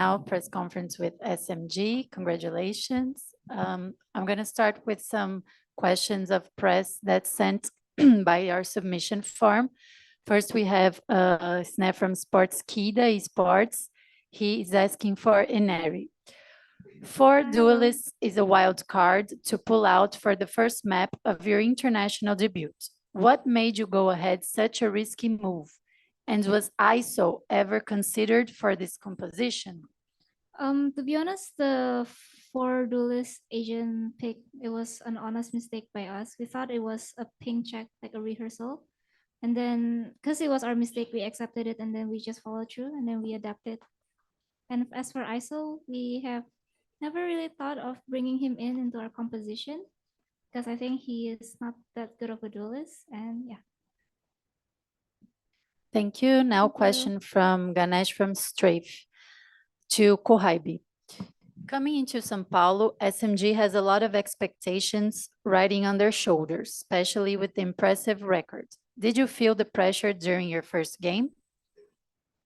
Now, press conference with SMG. Congratulations. I'm going to start with some questions of press that's sent by our submission form. First, we have a snap from Sportskida Esports. He is asking for Inari. For Duelists is a wild card to pull out for the first map of your international debut. What made you go ahead such a risky move? And was ISO ever considered for this composition? To be honest, the for Duelist Asian pick, it was an honest mistake by us. We thought it was a ping check, like a rehearsal. And then, because it was our mistake, we accepted it and then we just followed through and then we adapted. And as for ISO, we have never really thought of bringing him into our composition because I think he is not that good of a duelist. And yeah. Thank you. Now question from Ganesh from Strafe to Kohaibi. Coming into São Paulo, SMG has a lot of expectations riding on their shoulders, especially with the impressive record. Did you feel the pressure during your first game?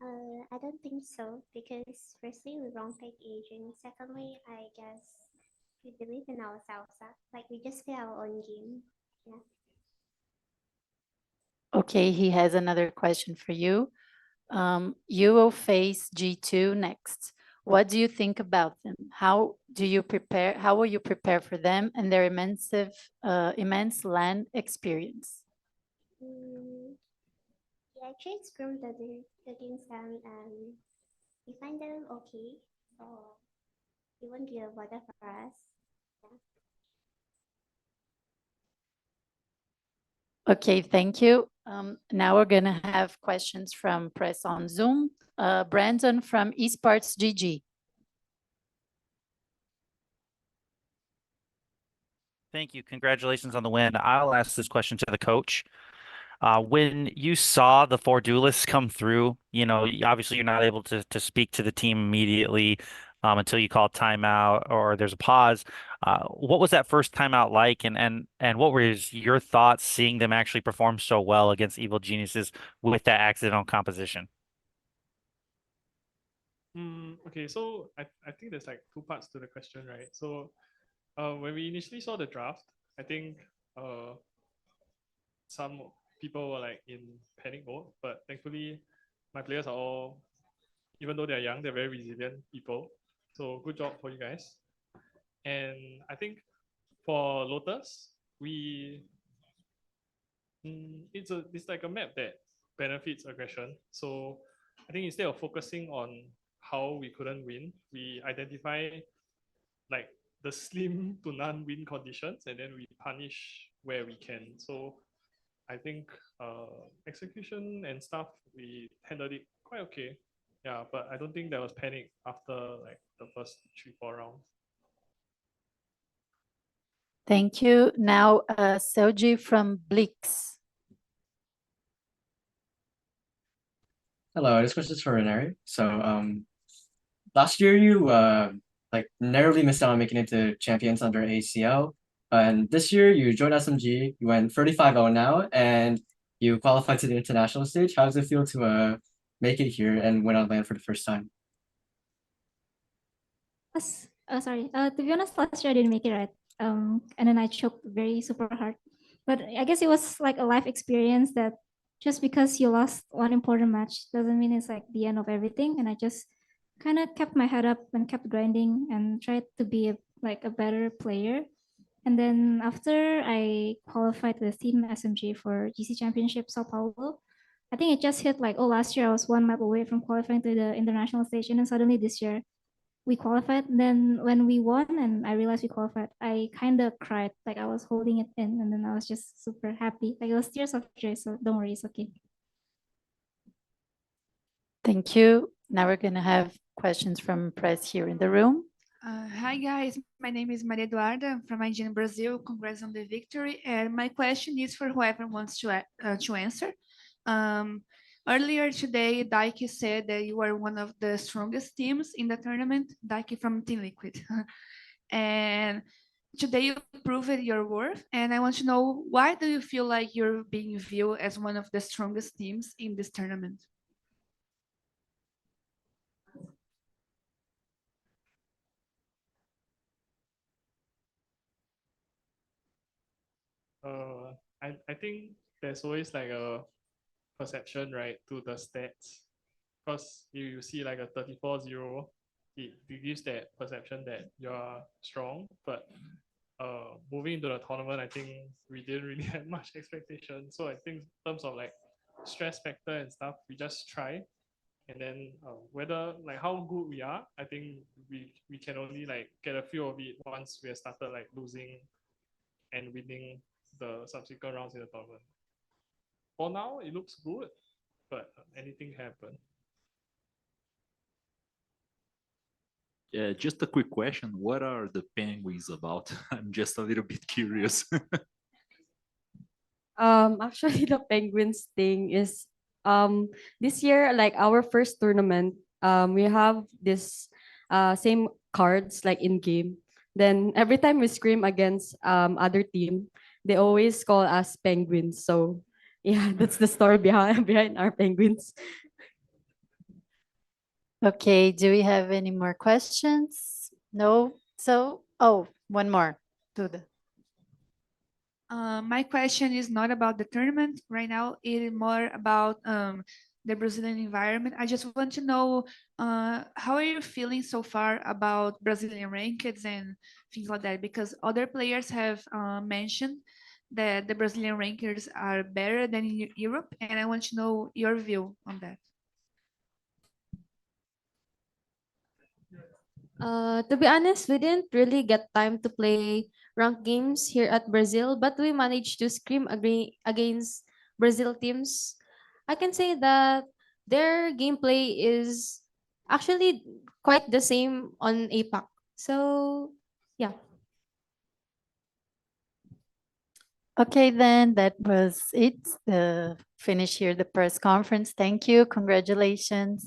I don't think so, because firstly, we wrong pick agent. Secondly, I guess we believe in ourselves. Like we just play our own game. Yeah. Okay, he has another question for you. You will face G2 next. What do you think about them? How will you prepare for them and their immense LAN experience? Yeah, actually scrimmed against them and we find them okay. So it won't be a bother for us. Yeah. Okay, thank you. Now we're going to have questions from press on Zoom. Brandon from Esports GG. Thank you. Congratulations on the win. I'll ask this question to the coach. When you saw the 4 duelists come through, you know, obviously you're not able to speak to the team immediately until you call timeout or there's a pause. What was that first timeout like? And what were your thoughts seeing them actually perform so well against Evil Geniuses with that accidental composition? Okay, so I think there's like 2 parts to the question, right? So when we initially saw the draft, I think some people were like in panic mode, but thankfully my players are all, even though they're young, they're very resilient people. So good job for you guys. And I think for Lotus, it's like a map that benefits aggression. So I think instead of focusing on how we couldn't win, we identify like the slim to none win conditions and then we punish where we can. So I think execution and stuff, we handled it quite okay. Yeah, but I don't think there was panic after like the first 3-4 rounds. Thank you. Now, Selji from Blix. Hello, this question is for Renari. So last year you like narrowly missed out on making it to champions under ACL. And this year you joined SMG, you went 35-0 now, and you qualified to the international stage. How does it feel to make it here and win on LAN for the first time? To be honest, last year I didn't make it right. And then I choked very super hard. But I guess it was like a life experience that just because you lost one important match doesn't mean it's like the end of everything. And I just kind of kept my head up and kept grinding and tried to be a better player. And then after I qualified with Team SMG for GC Championship São Paulo, I think it just hit like, oh, last year I was 1 map away from qualifying to the international stage. And then suddenly this year we qualified. Then when we won and I realized we qualified, I kind of cried, like I was holding it in, and then I was just super happy. Like it was tears of joy, so don't worry, it's okay. Thank you. Now we're going to have questions from press here in the room. Hi guys, my name is Maria Eduarda. I'm from Argentina, Brazil. Congrats on the victory. And my question is for whoever wants to answer. Earlier today, Daiki said that you are one of the strongest teams in the tournament, Daiki from Team Liquid. And today you proved your worth. And I want to know, why do you feel like you're being viewed as one of the strongest teams in this tournament? I think there's always like a perception, right, to the stats. Because you see like a 34-0, it gives that perception that you're strong. But moving into the tournament, I think we didn't really have much expectation. So I think in terms of like stress factor and stuff, we just try. And then whether like how good we are, I think we can only like get a feel of it once we have started like losing and winning the subsequent rounds in the tournament. For now, it looks good, but anything happen. Yeah, just a quick question. What are the penguins about? I'm just a little bit curious. Actually, the Penguins thing is this year, like our first tournament, we have this same cards like in game. Then every time we scream against other team, they always call us Penguins. So yeah, that's the story behind our Penguins. Okay, do we have any more questions? No? So, oh, one more. Duda. My question is not about the tournament right now. It is more about the Brazilian environment. I just want to know how are you feeling so far about Brazilian rankings and things like that? Because other players have mentioned that the Brazilian rankings are better than in Europe, and I want to know your view on that. To be honest, we didn't really get time to play ranked games here at Brazil, but we managed to scrim against Brazil teams. I can say that their gameplay is actually quite the same on APAC. So, yeah. Okay, then that was it. The finish here, the press conference. Thank you. Congratulations.